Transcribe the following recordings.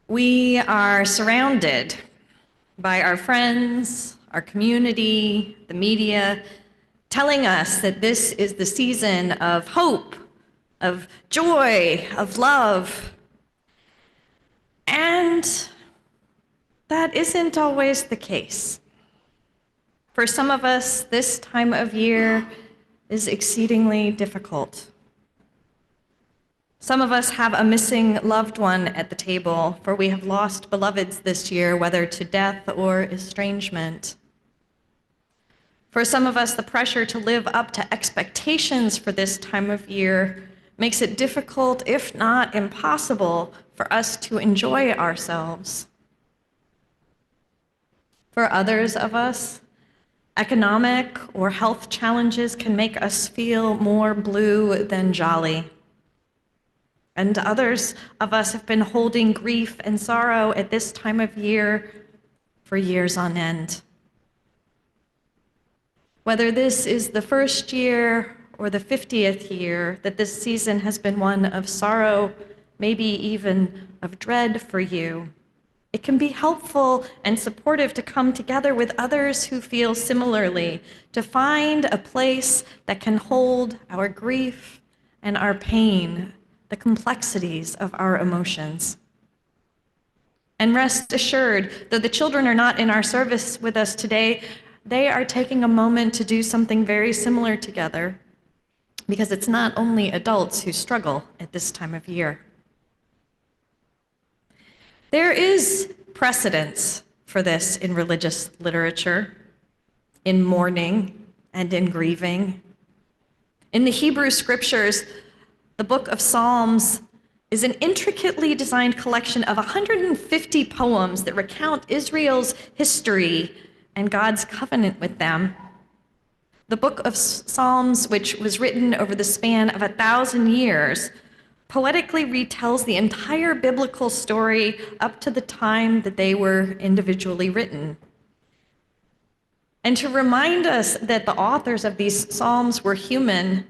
We are surrounded by our friends, our community, the media, telling us that this is the season of hope, of joy, of love. And that isn't always the case. For some of us, this time of year is exceedingly difficult. Some of us have a missing loved one at the table, for we have lost beloveds this year, whether to death or estrangement. For some of us, the pressure to live up to expectations for this time of year makes it difficult, if not impossible, for us to enjoy ourselves. For others of us, economic or health challenges can make us feel more blue than jolly. And others of us have been holding grief and sorrow at this time of year for years on end. Whether this is the first year or the 50th year that this season has been one of sorrow, maybe even of dread for you, it can be helpful and supportive to come together with others who feel similarly, to find a place that can hold our grief and our pain, the complexities of our emotions. And rest assured, though the children are not in our service with us today, they are taking a moment to do something very similar together, because it's not only adults who struggle at this time of year. There is precedence for this in religious literature, in mourning and in grieving. In the Hebrew scriptures, the book of Psalms is an intricately designed collection of 150 poems that recount Israel's history and God's covenant with them. The book of Psalms, which was written over the span of 1,000 years, poetically retells the entire biblical story up to the time that they were individually written. And to remind us that the authors of these Psalms were human,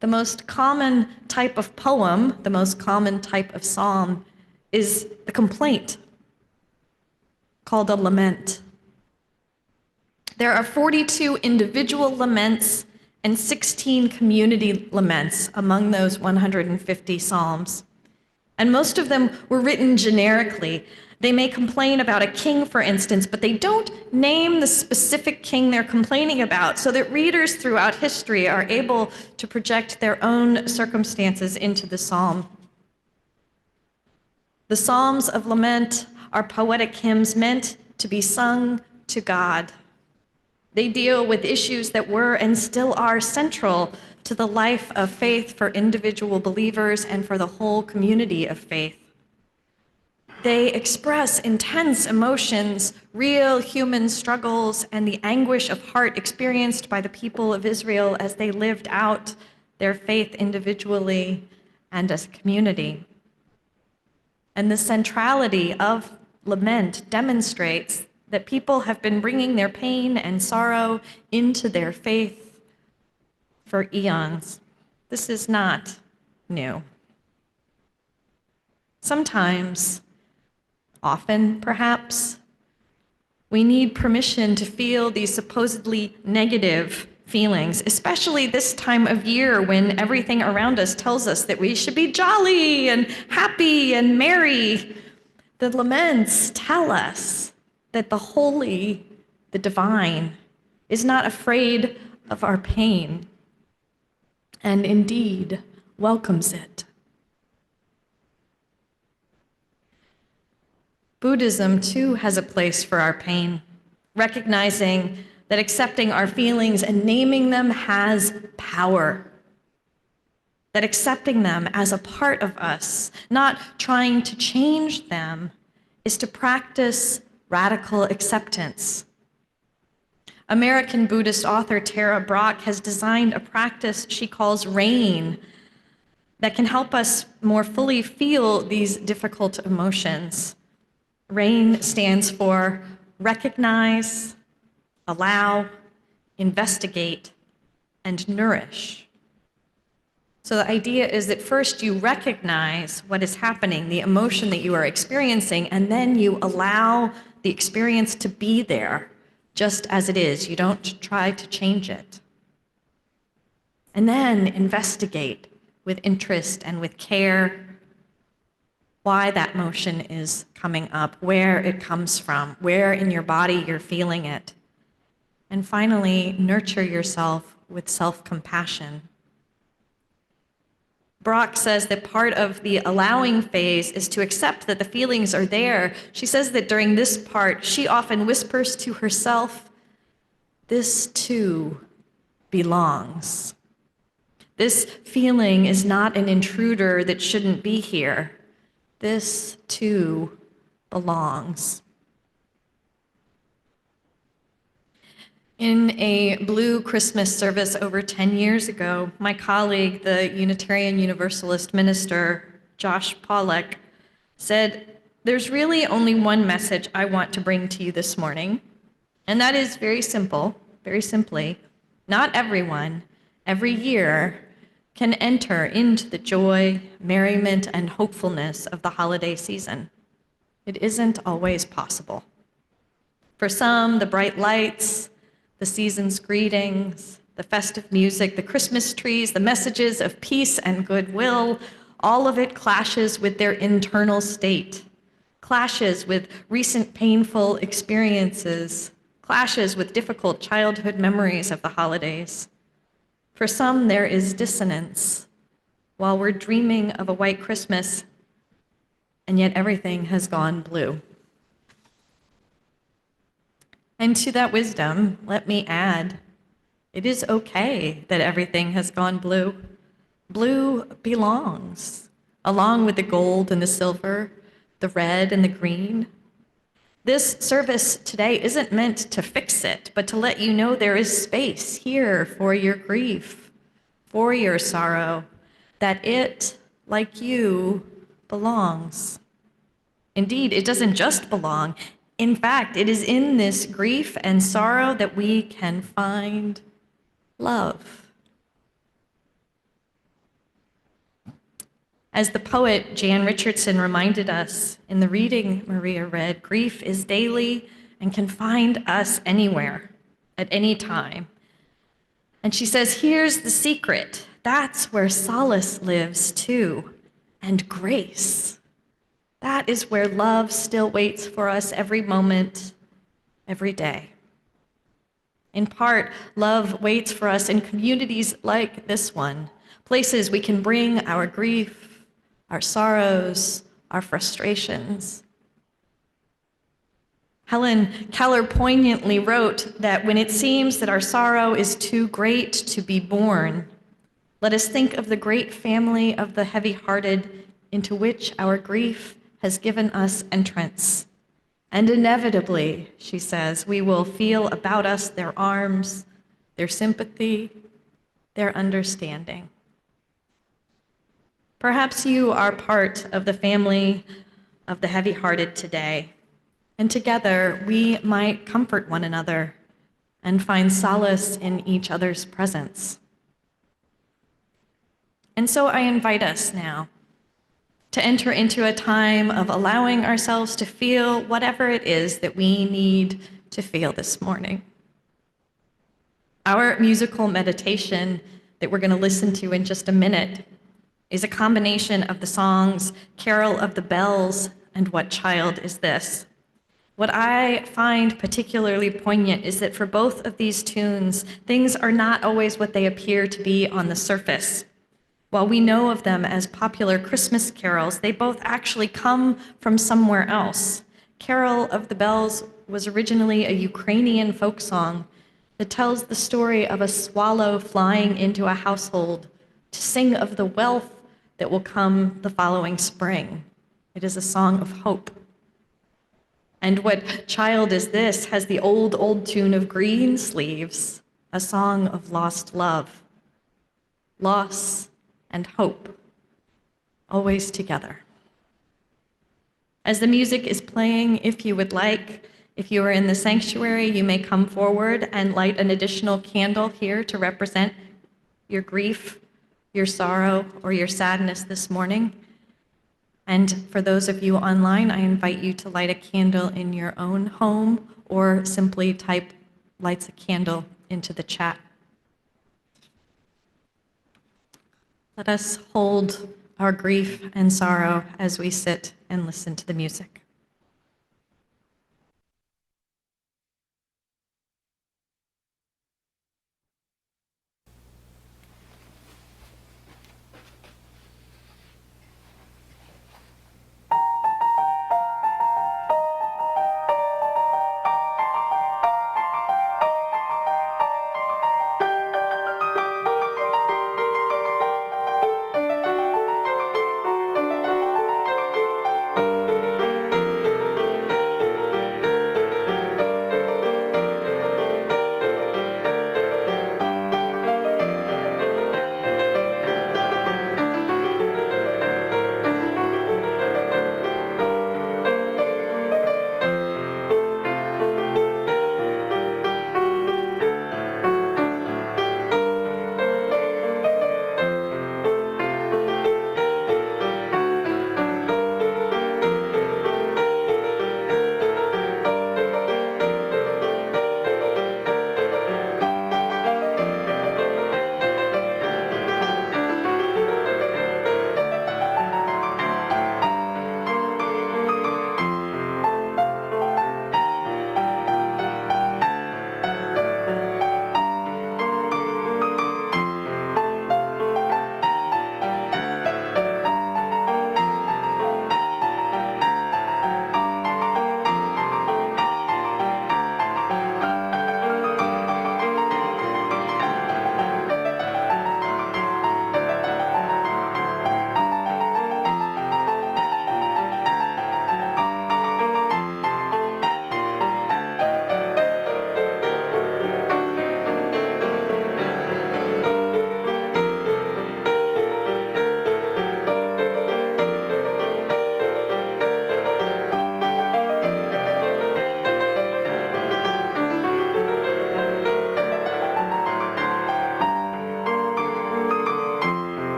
the most common type of poem, the most common type of psalm, is the complaint, called a lament. There are 42 individual laments and 16 community laments among those 150 psalms. And most of them were written generically. They may complain about a king, for instance, but they don't name the specific king they're complaining about, so that readers throughout history are able to project their own circumstances into the psalm. The Psalms of Lament are poetic hymns meant to be sung to God. They deal with issues that were and still are central to the life of faith for individual believers and for the whole community of faith. They express intense emotions, real human struggles, and the anguish of heart experienced by the people of Israel as they lived out their faith individually and as a community. And the centrality of lament demonstrates that people have been bringing their pain and sorrow into their faith for eons. This is not new. Sometimes, often perhaps, we need permission to feel these supposedly negative feelings, especially this time of year when everything around us tells us that we should be jolly and happy and merry. The laments tell us that the holy, the divine, is not afraid of our pain, and indeed welcomes it. Buddhism, too, has a place for our pain, recognizing that accepting our feelings and naming them has power, that accepting them as a part of us, not trying to change them, is to practice radical acceptance. American Buddhist author Tara Brach has designed a practice she calls RAIN that can help us more fully feel these difficult emotions. RAIN stands for recognize, allow, investigate, and nourish. So the idea is that first you recognize what is happening, the emotion that you are experiencing, and then you allow the experience to be there just as it is. You don't try to change it. And then investigate with interest and with care why that motion is coming up, where it comes from, where in your body you're feeling it. And finally, nurture yourself with self-compassion. Brock says that part of the allowing phase is to accept that the feelings are there. She says that during this part, she often whispers to herself, "This too belongs." This feeling is not an intruder that shouldn't be here. This too belongs. In a Blue Christmas service over 10 years ago, my colleague, the Unitarian Universalist minister, Josh Pollack, said, "There's really only one message I want to bring to you this morning, and that is very simple, very simply, not everyone, every year, can enter into the joy, merriment, and hopefulness of the holiday season. It isn't always possible. For some, the bright lights, the season's greetings, the festive music, the Christmas trees, the messages of peace and goodwill, all of it clashes with their internal state, clashes with recent painful experiences, clashes with difficult childhood memories of the holidays. For some, there is dissonance while we're dreaming of a white Christmas, and yet everything has gone blue." And to that wisdom, let me add, it is okay that everything has gone blue. Blue belongs, along with the gold and the silver, the red and the green. This service today isn't meant to fix it, but to let you know there is space here for your grief, for your sorrow, that it, like you, belongs. Indeed, it doesn't just belong. In fact, it is in this grief and sorrow that we can find love. As the poet Jan Richardson reminded us in the reading Maria read, grief is daily and can find us anywhere, at any time. And she says, here's the secret. That's where solace lives too, and grace. That is where love still waits for us every moment, every day. In part, love waits for us in communities like this one, places we can bring our grief, our sorrows, our frustrations. Helen Keller poignantly wrote that when it seems that our sorrow is too great to be borne, let us think of the great family of the heavy-hearted into which our grief has given us entrance. And inevitably, she says, we will feel about us their arms, their sympathy, their understanding. Perhaps you are part of the family of the heavy-hearted today, and together we might comfort one another and find solace in each other's presence. And so I invite us now to enter into a time of allowing ourselves to feel whatever it is that we need to feel this morning. Our musical meditation that we're going to listen to in just a minute is a combination of the songs Carol of the Bells and What Child Is This? What I find particularly poignant is that for both of these tunes, things are not always what they appear to be on the surface. While we know of them as popular Christmas carols, they both actually come from somewhere else. Carol of the Bells was originally a Ukrainian folk song that tells the story of a swallow flying into a household to sing of the wealth that will come the following spring. It is a song of hope. And What Child Is This? Has the old tune of Green Sleeves, a song of lost love, loss and hope, always together. As the music is playing, if you would like, if you are in the sanctuary, you may come forward and light an additional candle here to represent your grief, your sorrow or your sadness this morning. And for those of you online, I invite you to light a candle in your own home or simply type "lights a candle" into the chat. Let us hold our grief and sorrow as we sit and listen to the music.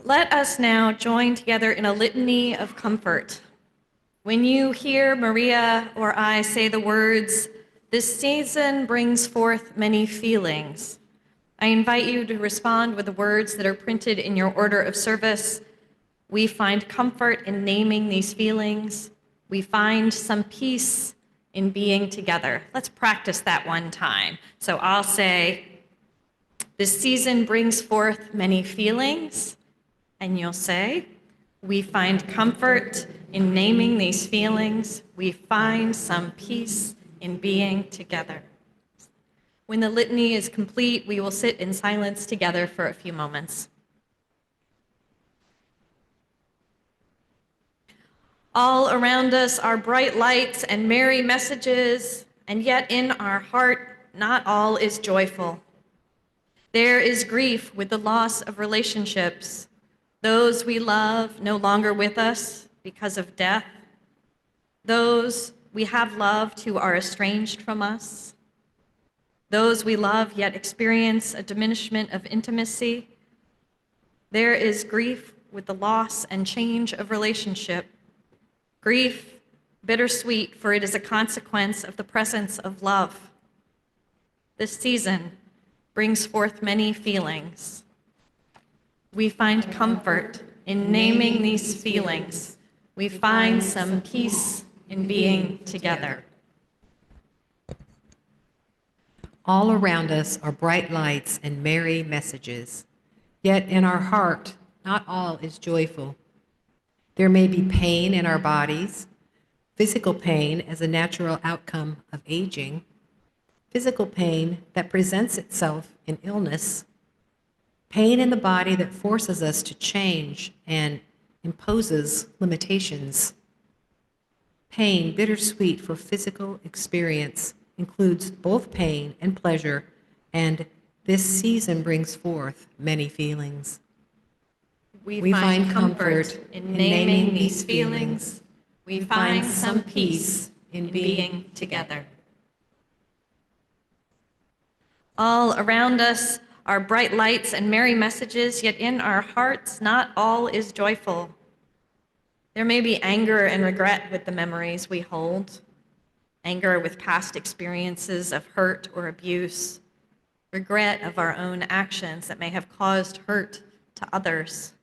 Let us now join together in a litany of comfort. When you hear Maria or I say the words, "This season brings forth many feelings," I invite you to respond with the words that are printed in your order of service. We find comfort in naming these feelings. We find some peace in being together. Let's practice that one time. So I'll say, "This season brings forth many feelings." And you'll say, "We find comfort in naming these feelings. We find some peace in being together." When the litany is complete, we will sit in silence together for a few moments. All around us are bright lights and merry messages, and yet in our heart, not all is joyful. There is grief with the loss of relationships, those we love no longer with us because of death, those we have loved who are estranged from us, those we love yet experience a diminishment of intimacy. There is grief with the loss and change of relationship, grief bittersweet, for it is a consequence of the presence of love. This season brings forth many feelings. We find comfort in naming these feelings. We find some peace in being together. All around us are bright lights and merry messages. Yet in our heart, not all is joyful. There may be pain in our bodies, physical pain as a natural outcome of aging, physical pain that presents itself in illness, pain in the body that forces us to change and imposes limitations. Pain, bittersweet for physical experience, includes both pain and pleasure, and this season brings forth many feelings. We find comfort in naming these feelings. We find some peace in being together. All around us are bright lights and merry messages, yet in our hearts not all is joyful. There may be anger and regret with the memories we hold, anger with past experiences of hurt or abuse, regret of our own actions that may have caused hurt to others,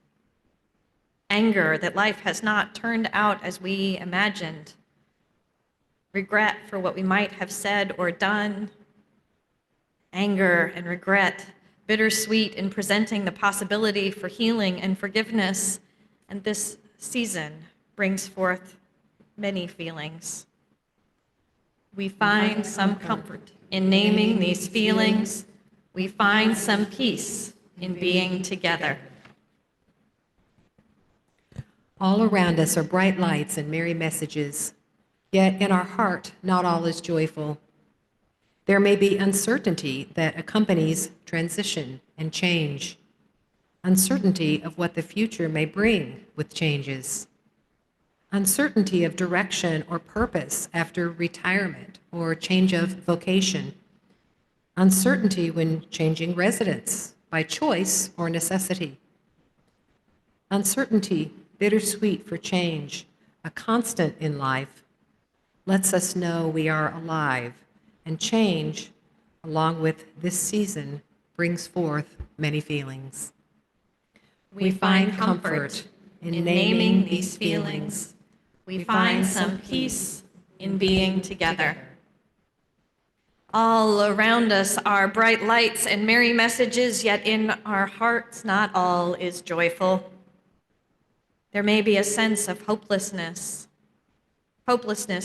anger that life has not turned out as we imagined, regret for what we might have said or done, anger and regret, bittersweet in presenting the possibility for healing and forgiveness, and this season brings forth many feelings. We find some comfort in naming these feelings. We find some peace in being together. All around us are bright lights and merry messages, yet in our heart not all is joyful. There may be uncertainty that accompanies transition and change, uncertainty of what the future may bring with changes, uncertainty of direction or purpose after retirement or change of vocation, uncertainty when changing residence by choice or necessity, uncertainty, bittersweet for change, a constant in life, lets us know we are alive, and change, along with this season, brings forth many feelings. We find comfort in naming these feelings. We find some peace in being together. All around us are bright lights and merry messages, yet in our hearts not all is joyful. There may be a sense of hopelessness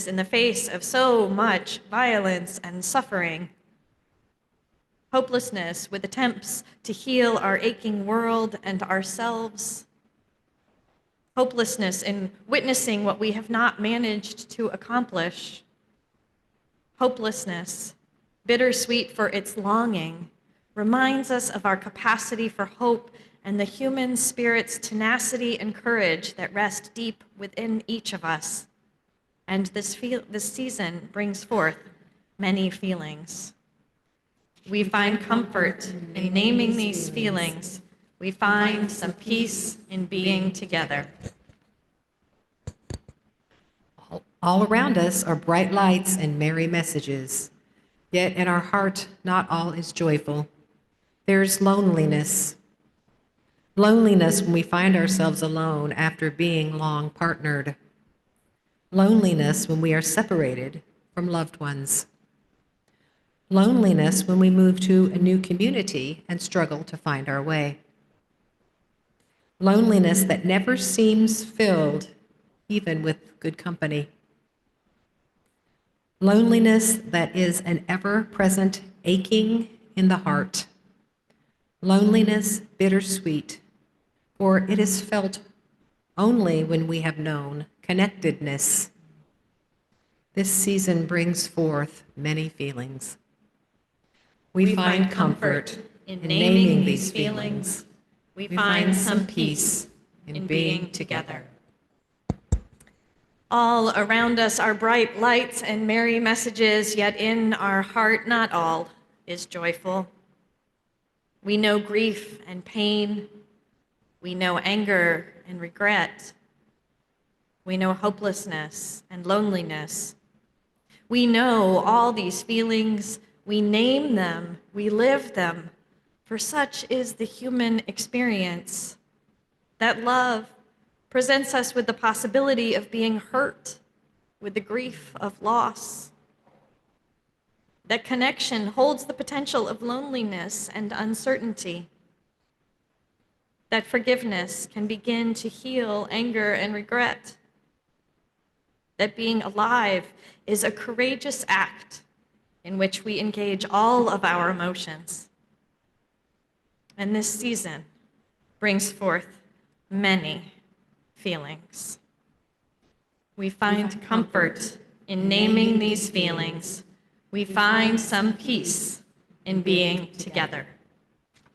in the face of so much violence and suffering, hopelessness with attempts to heal our aching world and ourselves, hopelessness in witnessing what we have not managed to accomplish, hopelessness, bittersweet for its longing, reminds us of our capacity for hope and the human spirit's tenacity and courage that rest deep within each of us. And this season brings forth many feelings. We find comfort in naming these feelings. We find some peace in being together. All around us are bright lights and merry messages, yet in our heart not all is joyful. There's loneliness. Loneliness when we find ourselves alone after being long partnered. Loneliness when we are separated from loved ones. Loneliness when we move to a new community and struggle to find our way. Loneliness that never seems filled, even with good company. Loneliness that is an ever-present aching in the heart. Loneliness bittersweet, for it is felt only when we have known connectedness. This season brings forth many feelings. We find comfort in naming these feelings. We find some peace in being together. All around us are bright lights and merry messages, yet in our heart not all is joyful. We know grief and pain. We know anger and regret. We know hopelessness and loneliness. We know all these feelings. We name them. We live them. For such is the human experience. That love presents us with the possibility of being hurt, with the grief of loss. That connection holds the potential of loneliness and uncertainty. That forgiveness can begin to heal anger and regret. That being alive is a courageous act in which we engage all of our emotions. And this season brings forth many feelings. We find comfort in naming these feelings. We find some peace in being together.